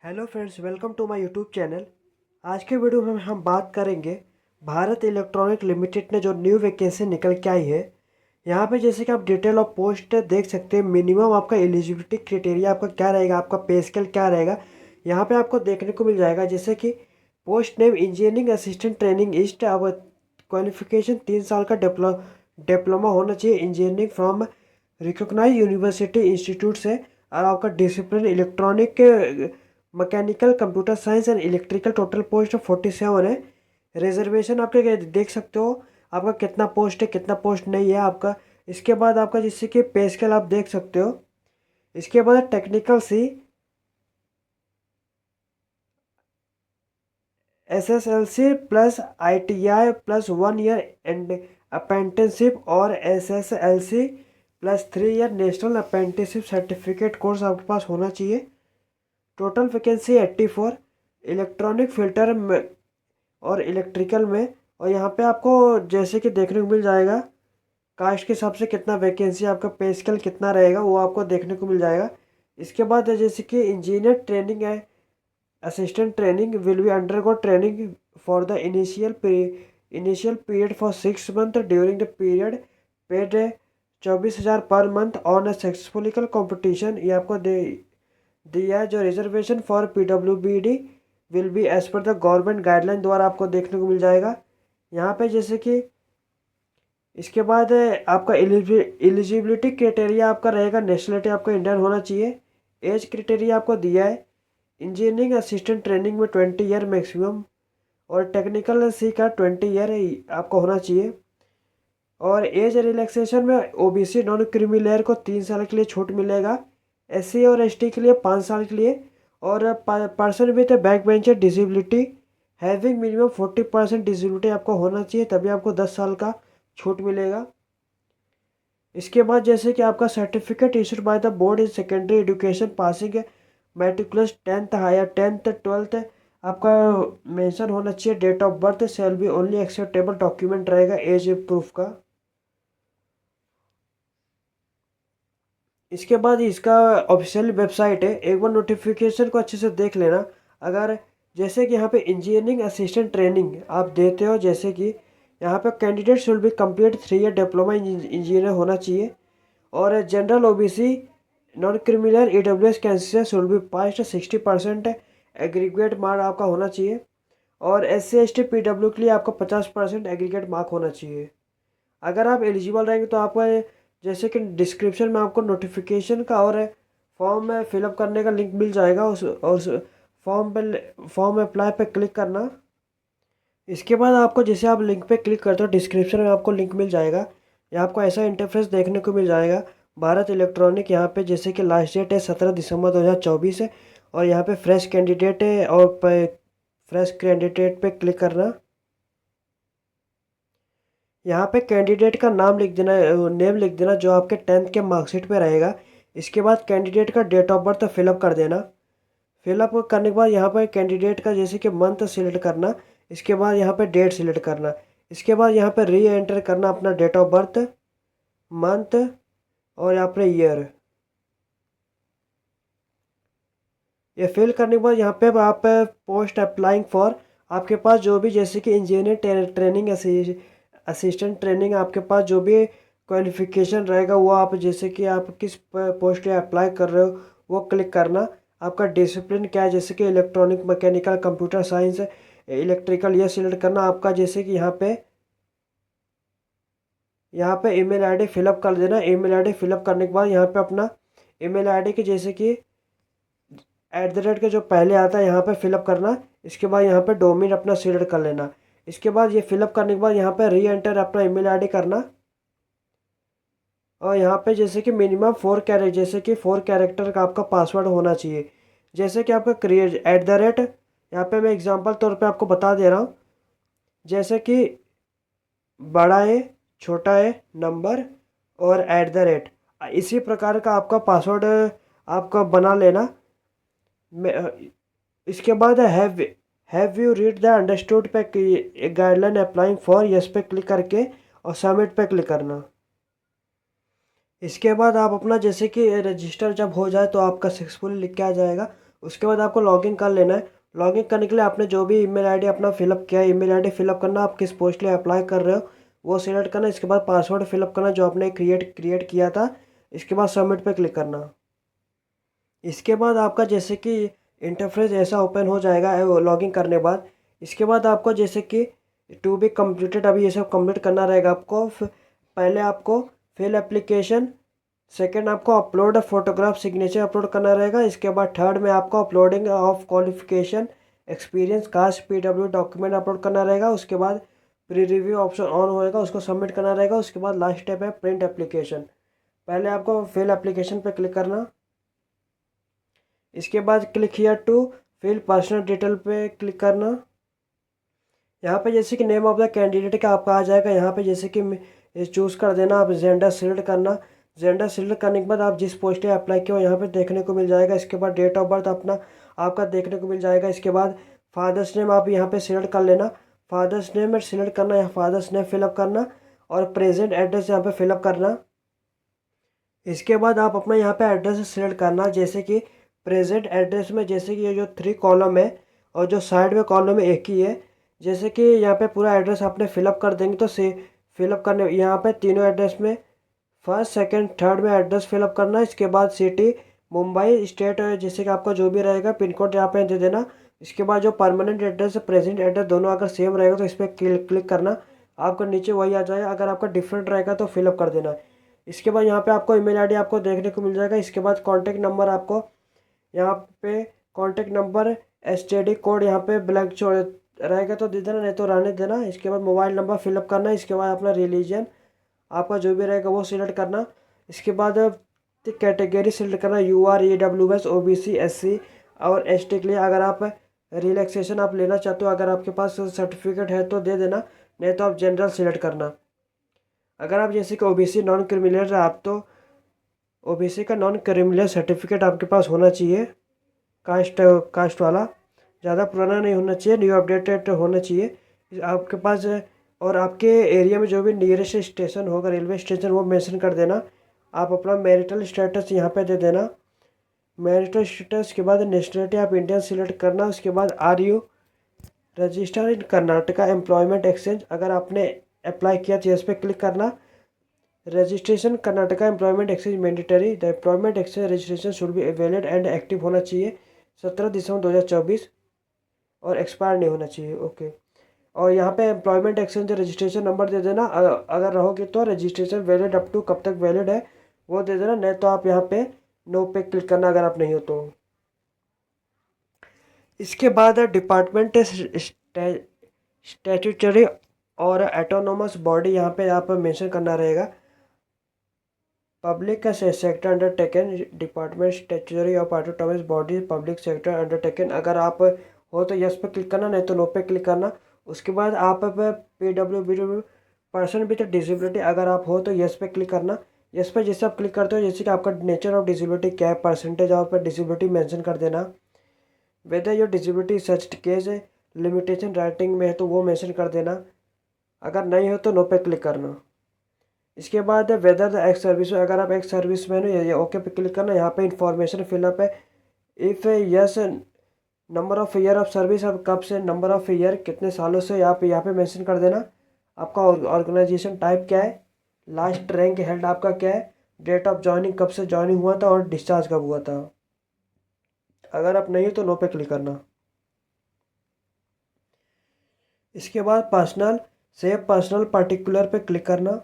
Hello friends, welcome to my YouTube channel. आज के video में हम बात करेंगे भारत इलेक्ट्रॉनिक लिमिटेड ने जो न्यू वैकेंसी निकल के आई है। यहाँ पे जैसे कि आप डिटेल ऑफ पोस्ट देख सकते हैं। मिनिमम आपका एलिजिबिलिटी क्राइटेरिया आपका क्या रहेगा, आपका पे स्केल क्या रहेगा, यहाँ पे आपको देखने को मिल जाएगा। जैसे कि post name engineering assistant training east, अब क्वालिफिकेशन 3 साल का डिप्लोमा होना चाहिए engineering from recognize university institute से। और आपका discipline electronic mechanical computer science and electrical. Total post 47 है। रिजर्वेशन आपके देख सकते हो आपका कितना पोस्ट है, कितना पोस्ट नहीं है आपका। इसके बाद आपका जैसे कि पे स्केल आप देख सकते हो। इसके बाद technical C, SSLC plus ITI plus 1 year and apprenticeship, और SSLC plus 3 year national apprenticeship certificate course आपके पास होना चाहिए। टोटल वैकेंसी 84 इलेक्ट्रॉनिक फिल्टर में और इलेक्ट्रिकल में। और यहाँ पे आपको जैसे कि देखने को मिल जाएगा कास्ट के हिसाब से कितना वैकेंसी, आपका पे स्केल कितना रहेगा वो आपको देखने को मिल जाएगा। इसके बाद जैसे कि इंजीनियर ट्रेनिंग है, assistant training will be undergo training for the initial period for 6 month. During the period paid 24,000 per month on a successful competition. ये आपको दिया है। जो reservation for PWBD will be as per the government guideline द्वारा आपको देखने को मिल जाएगा यहाँ पे। जैसे कि इसके बाद आपका एलिजिबिलिटी क्राइटेरिया आपका रहेगा, नेशनलिटी आपका इंडियन होना चाहिए। एज क्राइटेरिया आपको दिया है इंजीनियरिंग असिस्टेंट ट्रेनिंग में 20 ईयर मैक्सिमम, और टेक्निकल सी का 20 ईयर आपको होना चाहिए। और एज रिलैक्सेशन में OBC नॉन क्रीमी लेयर को 3 साल के लिए छूट मिलेगा, SC और ST के लिए 5 साल के लिए। और person with back bencher disability having minimum 40% disability आपको होना चाहिए, तभी आपको 10 साल का छूट मिलेगा। इसके बाद जैसे कि आपका certificate issued by the board in secondary education passing मेट्रिकुलस 10th हायर 10th 12th आपका मेंशन होना चाहिए। Date of birth shall be only acceptable document रहेगा एज प्रूफ का। इसके बाद इसका ऑफिशियल वेबसाइट है, एक बार नोटिफिकेशन को अच्छे से देख लेना। अगर जैसे कि यहाँ पे इंजीनियरिंग असिस्टेंट ट्रेनिंग आप देते हो, जैसे कि यहाँ पे candidate should be complete 3 year diploma engineer होना चाहिए। और general OBC non criminal EWS cancel should be pass 60% aggregate mark आपका होना चाहिए। और SC ST PW के लिए आपका 50% एग्रीगेट मार्क होना चाहिए। अगर आप एलिजिबल रहेंगे तो आपका जैसे कि डिस्क्रिप्शन में आपको नोटिफिकेशन का और फॉर्म में फिलअप करने का लिंक मिल जाएगा। उस फॉर्म अप्लाई पे क्लिक करना। इसके बाद आपको जैसे आप लिंक पे क्लिक करते हो डिस्क्रिप्शन में आपको लिंक मिल जाएगा। यहाँ आपको ऐसा इंटरफेस देखने को मिल जाएगा। भारत इलेक्ट्रॉनिक यहाँ पे जैसे कि लास्ट डेट है 17 दिसंबर 2024 है। और यहाँ पे फ्रेश कैंडिडेट है, और फ्रेश कैंडिडेट पे क्लिक करना। यहाँ पे कैंडिडेट का नाम लिख देना, नेम लिख देना जो आपके 10th के मार्कशीट पे रहेगा। इसके बाद कैंडिडेट का डेट ऑफ बर्थ फिलअप कर देना। फिलअप करने के बाद यहाँ पर कैंडिडेट का जैसे कि मंथ सिलेक्ट करना। इसके बाद यहाँ पे डेट सिलेक्ट करना। इसके बाद यहाँ पे री एंटर करना अपना डेट ऑफ बर्थ, मंथ और यहाँ पे ईयर। ये फिल करने के बाद यहाँ पे आप पोस्ट अप्लाइंग फॉर, आपके पास जो भी जैसे कि इंजीनियर ट्रेनिंग असिस्टेंट ट्रेनिंग आपके पास जो भी क्वालिफिकेशन रहेगा वो आप जैसे कि आप किस पोस्ट पे अप्लाई कर रहे हो वो क्लिक करना। आपका डिसिप्लिन क्या है, जैसे कि electronic mechanical computer science electrical, ये सिलेक्ट करना आपका। जैसे कि यहाँ पे ईमेल आईडी फिलअप कर देना। ईमेल आईडी फिलअप करने के बाद यहाँ पे अपना ईमेल आईडी के जैसे कि @ के जो पहले आता है यहाँ पे फिलअप करना। इसके बाद यहाँ पे डोमेन अपना सिलेक्ट कर लेना। इसके बाद ये फिलअप करने के बाद यहाँ पे री एंटर अपना ईमेल आईडी करना। और यहाँ पे जैसे कि मिनिमम 4 कैरेक्टर, जैसे कि 4 कैरेक्टर का आपका पासवर्ड होना चाहिए। जैसे कि आपका क्रिएट @ यहाँ पे मैं एग्जांपल तौर पे आपको बता दे रहा हूँ। जैसे कि बड़ा है, छोटा है, नंबर और इसी प्रकार का आपका पासवर्ड आपका बना लेना। इसके बाद have you read the understood पे गाइडलाइन अप्लाइंग फॉर, यस पे क्लिक करके और सबमिट पे क्लिक करना। इसके बाद आप अपना जैसे कि रजिस्टर जब हो जाए तो आपका सक्सेसफुल लिख के आ जाएगा। उसके बाद आपको लॉगिन कर लेना है। लॉगिन करने के लिए आपने जो भी ईमेल आईडी अपना फिलअप किया है, ईमेल आईडी फिलअप करना, आप किस पोस्ट के लिए अप्लाई कर रहे हो वो सिलेक्ट करना। इसके बाद पासवर्ड फिलअप करना जो आपने क्रिएट किया था। इसके बाद सबमिट पे क्लिक करना। इसके बाद आपका जैसे कि इंटरफेस ऐसा ओपन हो जाएगा लॉगिन करने के बाद। इसके बाद आपको जैसे कि टू बी कंप्लीटेड, अभी ये सब कंप्लीट करना रहेगा आपको। पहले आपको फिल एप्लीकेशन, सेकंड आपको अपलोड फोटोग्राफ सिग्नेचर अपलोड करना रहेगा। इसके बाद थर्ड में आपको uploading of qualification experience caste PW document upload करना रहेगा। उसके बाद प्री रिव्यू ऑप्शन ऑन होएगा, उसको सबमिट करना रहेगा। उसके बाद लास्ट स्टेप है प्रिंट एप्लीकेशन। पहले आपको फिल एप्लीकेशन पे क्लिक करना। इसके बाद click here to fill personal detail पे क्लिक करना। यहाँ पे जैसे कि नेम ऑफ द कैंडिडेट का आपका आ जाएगा। यहाँ पे जैसे कि चूज़ कर देना, आप जेंडर सिलेक्ट करना। जेंडर सिलेक्ट करने के बाद आप जिस पोस्ट पे अप्लाई किया हो यहाँ पे देखने को मिल जाएगा। इसके बाद डेट ऑफ बर्थ अपना आपका देखने को मिल जाएगा। इसके बाद फादर्स नेम आप यहाँ पे सिलेक्ट कर लेना। फादर्स नेम में सिलेक्ट करना, यहाँ फादर्स नेम फिलअप करना और प्रेजेंट एड्रेस यहाँ पे फिलअप करना। इसके बाद आप अपना यहाँ पे एड्रेस सिलेक्ट करना। जैसे कि प्रेजेंट एड्रेस में जैसे कि ये जो 3 कॉलम है और जो साइड में कॉलम है एक ही है। जैसे कि यहाँ पे पूरा एड्रेस आपने फिलअप कर देंगे तो से फिलअप करने यहाँ पे तीनों एड्रेस में फर्स्ट सेकंड थर्ड में एड्रेस फिलअप करना। इसके बाद सिटी मुंबई, स्टेट जैसे कि आपका जो भी रहेगा पिन कोड यहाँ पे दे देना। इसके बाद जो परमानेंट एड्रेस है प्रेजेंट एड्रेस दोनों अगर सेम रहेगा तो इस पर क्लिक करना, आपको नीचे वही आ जाएगा। अगर आपका डिफरेंट रहेगा तो फिलअप कर देना। इसके बाद यहाँ पे आपको ईमेल आईडी आपको देखने को मिल जाएगा। इसके बाद कॉन्टैक्ट नंबर आपको यहाँ पे कॉन्टैक्ट नंबर एसटीडी कोड यहाँ पे ब्लैंक छोड़ रहेगा तो दे देना, नहीं तो रहने देना। इसके बाद मोबाइल नंबर फिलअप करना। इसके बाद अपना रिलीजन आपका जो भी रहेगा वो सिलेक्ट करना। इसके बाद कैटेगरी सिलेक्ट करना, UR EWS OBC SC और ST के लिए अगर आप रिलैक्सेशन आप लेना चाहते हो, अगर आपके पास सर्टिफिकेट है तो दे देना, नहीं तो आप जनरल सिलेक्ट करना। अगर आप जैसे कि OBC नॉन क्रिमिनल है आप तो OBC का नॉन क्रिमिनल सर्टिफिकेट आपके पास होना चाहिए, कास्ट वाला, ज़्यादा पुराना नहीं होना चाहिए, न्यू अपडेटेड होना चाहिए आपके पास। और आपके एरिया में जो भी नियरेस्ट स्टेशन होगा रेलवे स्टेशन वो मेंशन कर देना। आप अपना मैरिटल स्टेटस यहाँ पे दे देना। मैरिटल स्टेटस के बाद नेशनलिटी आप इंडियन सिलेक्ट करना। उसके बाद are you register in Karnataka employment exchange, अगर आपने अप्लाई किया तो इस पर क्लिक करना। Registration Karnataka employment exchange mandatory, the employment exchange registration should be valid and active होना चाहिए 17 दिसंबर 2024 और एक्सपायर नहीं होना चाहिए। ओके। और यहाँ पे एम्प्लॉयमेंट एक्सचेंज रजिस्ट्रेशन नंबर दे देना। अगर रहोगे तो रजिस्ट्रेशन वैलिड अप टू कब तक वैलिड है वो दे देना, नहीं तो आप यहाँ पे नो पे क्लिक करना अगर आप नहीं हो तो। इसके बाद डिपार्टमेंट स्टैट्यूटरी और एटोनोमस बॉडी यहाँ पे आप मेंशन करना रहेगा। Public sector undertaken, department statutory और autonomous body public sector undertaken, अगर आप हो तो यस पे क्लिक करना, नहीं तो नो पे क्लिक करना। उसके बाद आप PWD पर्सन विद डिसेबिलिटी, अगर आप हो तो यस पे क्लिक करना। यस पे जैसे आप क्लिक करते हो जैसे कि आपका नेचर ऑफ डिसेबिलिटी क्या है, परसेंटेज ऑफ डिसेबिलिटी मेंशन कर देना। Whether your disability such case limitation writing में है तो वो मेंशन कर देना, अगर नहीं हो तो नो पे क्लिक करना। इसके बाद वेदर द एक्स सर्विस, अगर आप एक्स सर्विस मैन हो ये ओके पे क्लिक करना। यहाँ पे इंफॉर्मेशन फिलअप है। If yes number of year of service, अब कब से नंबर ऑफ़ ईयर कितने सालों से यहाँ पे मेंशन कर देना। आपका ऑर्गेनाइजेशन टाइप क्या है, लास्ट रैंक हेल्ड आपका क्या है, डेट ऑफ ज्वाइनिंग कब से ज्वाइनिंग हुआ था और डिस्चार्ज कब हुआ था। अगर आप नहीं हो तो नो पे क्लिक करना। इसके बाद पर्सनल सेव पर्सनल पर्टिकुलर पे क्लिक करना।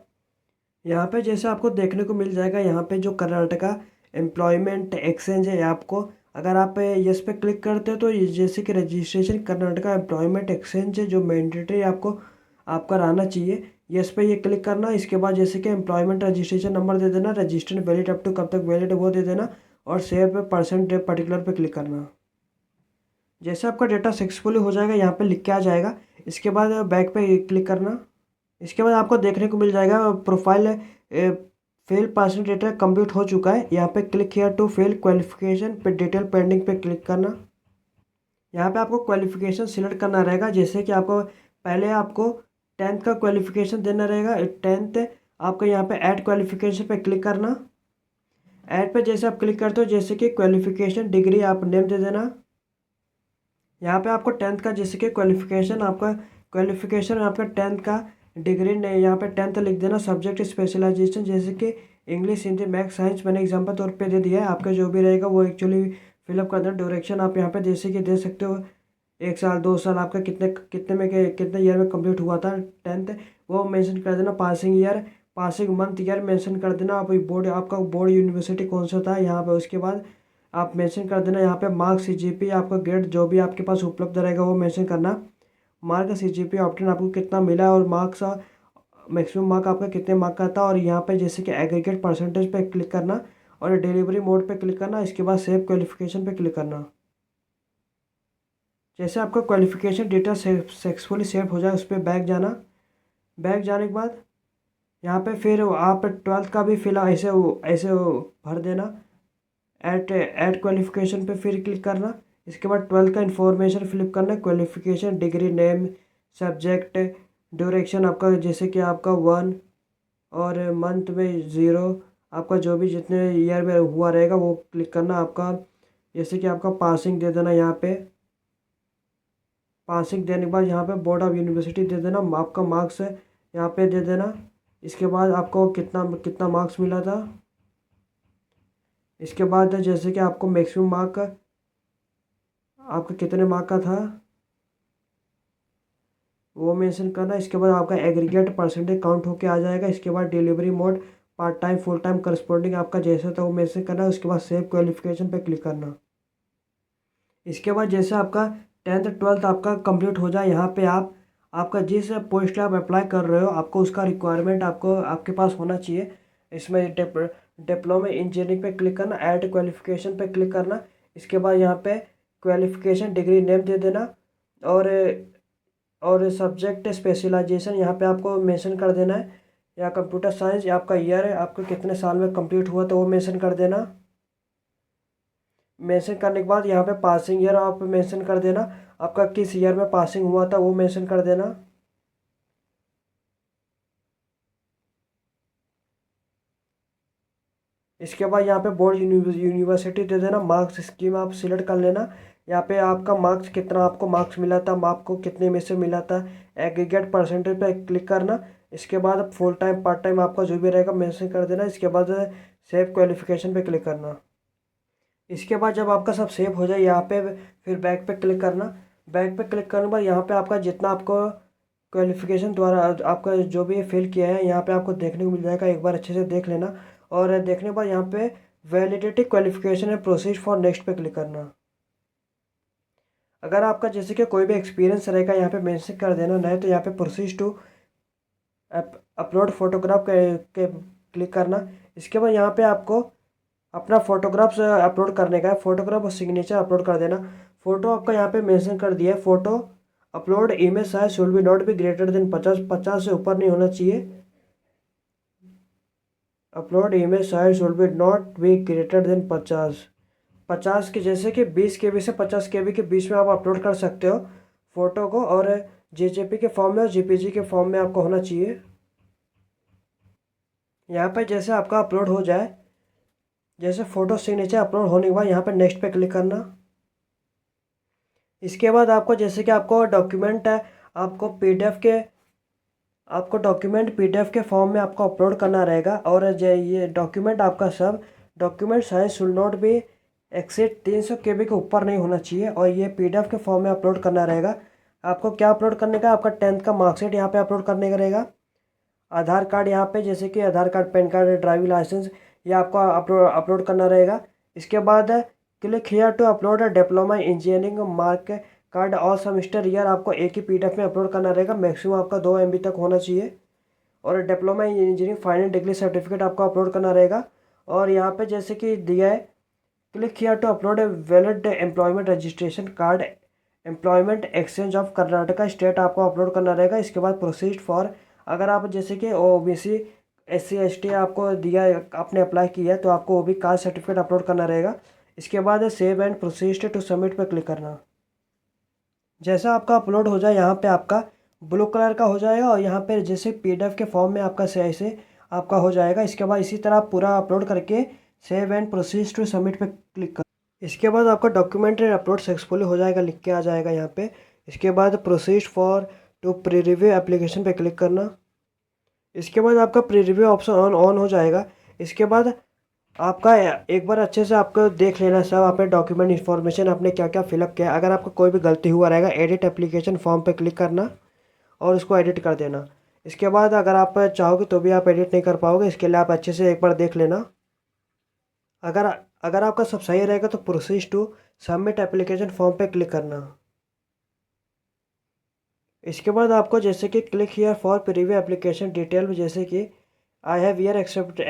यहाँ पे जैसे आपको देखने को मिल जाएगा, यहाँ पे जो कर्नाटका एम्प्लॉयमेंट एक्सचेंज है आपको, अगर आप यस पे क्लिक करते हो तो जैसे कि रजिस्ट्रेशन कर्नाटका एम्प्लॉयमेंट एक्सचेंज है जो मैंडेटरी आपको आपका रहना चाहिए, यस पे ये क्लिक करना। इसके बाद जैसे कि एम्प्लॉयमेंट रजिस्ट्रेशन नंबर दे देना, रजिस्टर्ड वैलिड अप टू कब तक वैलिड है वो दे देना और सेव पे परसेंट पर्टिकुलर पे क्लिक करना। जैसे आपका डेटा सक्सेसफुली हो जाएगा यहाँ पे लिख के आ जाएगा। इसके बाद बैक पे क्लिक करना। इसके बाद आपको देखने को मिल जाएगा profile fail person data complete हो चुका है। यहाँ पे क्लिक किया टू फेल क्वालिफिकेशन पे डिटेल पेंडिंग पे क्लिक करना। यहाँ पे आपको क्वालिफिकेशन सिलेक्ट करना रहेगा। जैसे कि आपको पहले आपको 10th का क्वालिफिकेशन देना रहेगा। 10th आपको यहाँ पे ऐड क्वालिफिकेशन पे क्लिक करना। ऐड पे जैसे आप क्लिक करते हो, जैसे कि क्वालिफिकेशन डिग्री आप नेम दे देना। यहाँ पे आपको 10th का जैसे कि क्वालिफिकेशन आपका 10th का डिग्री ने यहाँ पे 10th लिख देना। सब्जेक्ट स्पेशलाइजेशन जैसे कि इंग्लिश, हिंदी, मैथ्स, साइंस मैंने एग्जाम्पल तौर पे दे दिया है। आपका जो भी रहेगा वो एक्चुअली फिलअप कर देना। ड्यूरेक्शन आप यहाँ पे जैसे कि दे सकते हो, 1 साल 2 साल आपका कितने ईयर में कंप्लीट हुआ था 10th, वो मेंशन कर देना। पासिंग मंथ ईयर मेंशन कर देना। आप बोर्ड आपका बोर्ड यूनिवर्सिटी कौन सा था यहाँ पे, उसके बाद आप मेंशन कर देना। यहाँ पे मार्क्स, सीजीपी, आपका ग्रेड जो भी आपके पास उपलब्ध रहेगा वो मेंशन करना। मार्क, सीजीपी ऑप्टेन आपको कितना मिला और मार्क्स, मैक्सिमम मार्क आपका कितने मार्क का था। और यहाँ पे जैसे कि एग्रीगेट परसेंटेज पे क्लिक करना और डिलीवरी मोड पे क्लिक करना। इसके बाद सेव क्वालिफिकेशन पे क्लिक करना। जैसे आपका क्वालिफिकेशन डेटा सक्सेसफुली सेव हो जाए, उस पर बैक जाना। बैक जाने के बाद यहाँ पे फिर आप 12th का भी फिल ऐसे ऐसे भर देना। ऐड क्वालिफिकेशन पे फिर क्लिक करना। इसके बाद 12th का इन्फॉर्मेशन फिलअप करना। क्वालिफिकेशन, डिग्री नेम, सब्जेक्ट, ड्यूरेक्शन आपका जैसे कि आपका 1 और मंथ में 0, आपका जो भी जितने ईयर में हुआ रहेगा वो क्लिक करना। आपका जैसे कि आपका पासिंग दे देना। यहाँ पे पासिंग देने के बाद यहाँ पे बोर्ड ऑफ यूनिवर्सिटी दे देना। आपका मार्क्स है यहाँ पे दे देना। इसके बाद आपको कितना कितना मार्क्स मिला था। इसके बाद जैसे कि आपको मैक्सिमम मार्क आपका कितने मार्क का था वो मेंशन करना। इसके बाद आपका एग्रीगेट परसेंटेज काउंट होके आ जाएगा। इसके बाद delivery mode, part time, full time, corresponding आपका जैसा था वो मेंशन करना। उसके बाद सेव क्वालिफिकेशन पे क्लिक करना। इसके बाद जैसे आपका 10th 12th आपका कंप्लीट हो जाए, यहाँ पे आपका जिस पोस्ट आप अप्लाई कर रहे हो आपको उसका रिक्वायरमेंट आपको आपके पास होना चाहिए। इसमें डिप्लोमा इंजीनियरिंग पे क्लिक करना, ऐड क्वालिफिकेशन पे क्लिक करना। इसके बाद यहाँ पे क्वालिफिकेशन डिग्री नेम दे देना और सब्जेक्ट स्पेशलाइजेशन यहाँ पे आपको मेंशन कर देना है। या कंप्यूटर साइंस, या आपका ईयर है आपको कितने साल में कंप्लीट हुआ तो वो मेंशन कर देना। मेंशन करने के बाद यहाँ पे पासिंग ईयर आप मेंशन कर देना। आपका किस ईयर में पासिंग हुआ था वो मेंशन कर देना। इसके बाद यहाँ पे बोर्ड यूनिवर्सिटी दे देना। मार्क्स स्कीम आप सिलेक्ट कर लेना। यहाँ पे आपका मार्क्स कितना आपको मार्क्स मिला था, आपको कितने में से मिला था। एग्रीगेट परसेंटेज पे क्लिक करना। इसके बाद फुल टाइम, पार्ट टाइम आपका जो भी रहेगा मेंशन कर देना। इसके बाद सेव क्वालिफिकेशन पे क्लिक करना। इसके बाद जब आपका सब सेव हो जाए यहाँ पे फिर बैक पे क्लिक करना। बैक पे क्लिक करने के बाद यहाँ पे आपका जितना आपको क्वालिफिकेशन द्वारा आपका जो भी फिल किया है यहाँ पे आपको देखने को मिल जाएगा। एक बार अच्छे से देख लेना। और देखने के बाद यहाँ पे वैलिडिटी क्वालिफिकेशन है, प्रोसीड फॉर नेक्स्ट पे क्लिक करना। अगर आपका जैसे कि कोई भी एक्सपीरियंस रहेगा यहाँ पे मेंशन कर देना, नहीं तो यहाँ पे प्रोसीड टू अपलोड फोटोग्राफ के क्लिक करना। इसके बाद यहाँ पे आपको अपना फोटोग्राफ्स अपलोड करने का है। फोटोग्राफ और सिग्नेचर अपलोड कर देना। फ़ोटो आपका यहाँ पे मेंशन कर दिया है। Photo upload image size should be not be greater than 50 से ऊपर नहीं होना चाहिए। Upload image size should be not be greater than 50 के जैसे कि 20 KB से 50 KB के बीच में आप अपलोड कर सकते हो फ़ोटो को। और JPG के फॉर्म में और JPG के फॉर्म में आपको होना चाहिए। यहाँ पर जैसे आपका अपलोड हो जाए, जैसे फ़ोटो सिग्नेचर अपलोड होने के बाद यहाँ पर नेक्स्ट पे क्लिक करना। इसके बाद आपको जैसे कि आपको डॉक्यूमेंट है, आपको पीडीएफ के फॉर्म में आपको अपलोड करना रहेगा। और ये डॉक्यूमेंट आपका सब document size should not be exceed 300 KB के ऊपर नहीं होना चाहिए। और ये पीडीएफ के फॉर्म में अपलोड करना रहेगा। आपको क्या अपलोड करने का, आपका 10th का मार्कशीट यहाँ पे अपलोड करने का रहेगा। आधार कार्ड यहाँ पे जैसे कि Aadhaar card, PAN card, driving licence ये आपको अपलोड करना रहेगा। इसके बाद click here to upload diploma engineering mark card और सेमेस्टर ईयर आपको एक ही पीडीएफ में अपलोड करना रहेगा। मैक्सिमम आपका 2 MB तक होना चाहिए। और diploma engineering final degree certificate आपको अपलोड करना रहेगा। और यहाँ पे जैसे कि दिया है click here to upload a valid employment registration card, employment exchange of Karnataka state आपको अपलोड करना रहेगा। इसके बाद प्रोसीड फॉर, अगर आप जैसे कि OBC SC ST आपको दिया आपने अप्लाई किया है तो आपको वो भी कास्ट सर्टिफिकेट अपलोड करना रहेगा। इसके बाद save and proceed to submit पर क्लिक करना। जैसा आपका अपलोड हो जाए यहाँ पे आपका ब्लू कलर का हो जाएगा। और यहाँ पे जैसे PDF के फॉर्म में आपका ऐसे आपका हो जाएगा। इसके बाद इसी तरह आप पूरा अपलोड करके save and proceed to submit पे क्लिक कर। इसके बाद आपका डॉक्यूमेंट अपलोड सक्सेसफुली हो जाएगा, लिख के आ जाएगा यहाँ पे। इसके बाद proceed for to pre review application पे क्लिक करना। इसके बाद आपका प्री रिव्यू ऑप्शन ऑन हो जाएगा। इसके बाद आपका एक बार अच्छे से आपको देख लेना सब आपने डॉक्यूमेंट इन्फॉर्मेशन आपने क्या क्या फिलअप किया। अगर आपका कोई भी गलती हुआ रहेगा, एडिट एप्लीकेशन फॉर्म पे क्लिक करना और उसको एडिट कर देना। इसके बाद अगर आप चाहोगे तो भी आप एडिट नहीं कर पाओगे, इसके लिए आप अच्छे से एक बार देख लेना। अगर अगर आपका सब सही रहेगा तो proceed to submit application form पे क्लिक करना। इसके बाद आपको जैसे कि click here for preview application detail, जैसे कि I have here accept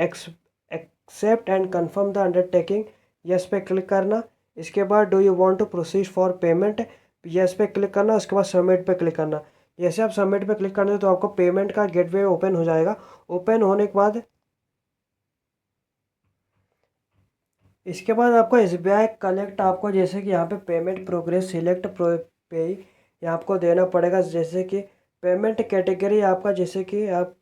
and confirm the undertaking, yes पे क्लिक करना। इसके बाद do you want to proceed for payment, yes पे क्लिक करना। उसके बाद सबमिट पे क्लिक करना। जैसे आप सबमिट पे क्लिक करते हो तो आपको पेमेंट का गेटवे ओपन हो जाएगा। ओपन होने के बाद इसके बाद आपको SBI कलेक्ट, आपको जैसे कि यहाँ पे पेमेंट प्रोग्रेस सिलेक्ट पे यहाँ आपको देना पड़ेगा। जैसे कि पेमेंट कैटेगरी आपका, जैसे कि आप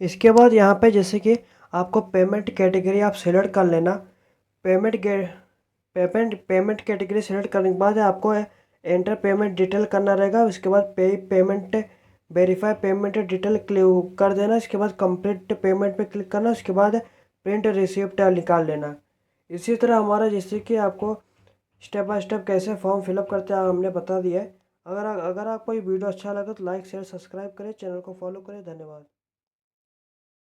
इसके बाद यहाँ पे जैसे कि आपको पेमेंट कैटेगरी आप सिलेक्ट कर लेना। पेमेंट कैटेगरी सेलेक्ट करने के बाद आपको एंटर पेमेंट डिटेल करना रहेगा। उसके बाद पे payment verify payment detail click कर देना। इसके बाद कंप्लीट पेमेंट पे क्लिक करना। उसके बाद प्रिंट रिसिप्ट निकाल लेना। इसी तरह हमारा जैसे कि आपको स्टेप बाय स्टेप कैसे फॉर्म फिलअप करते हैं हमने बता दिया है। अगर आपको ये वीडियो अच्छा लगे तो लाइक शेयर सब्सक्राइब करें, चैनल को फॉलो करें। धन्यवाद।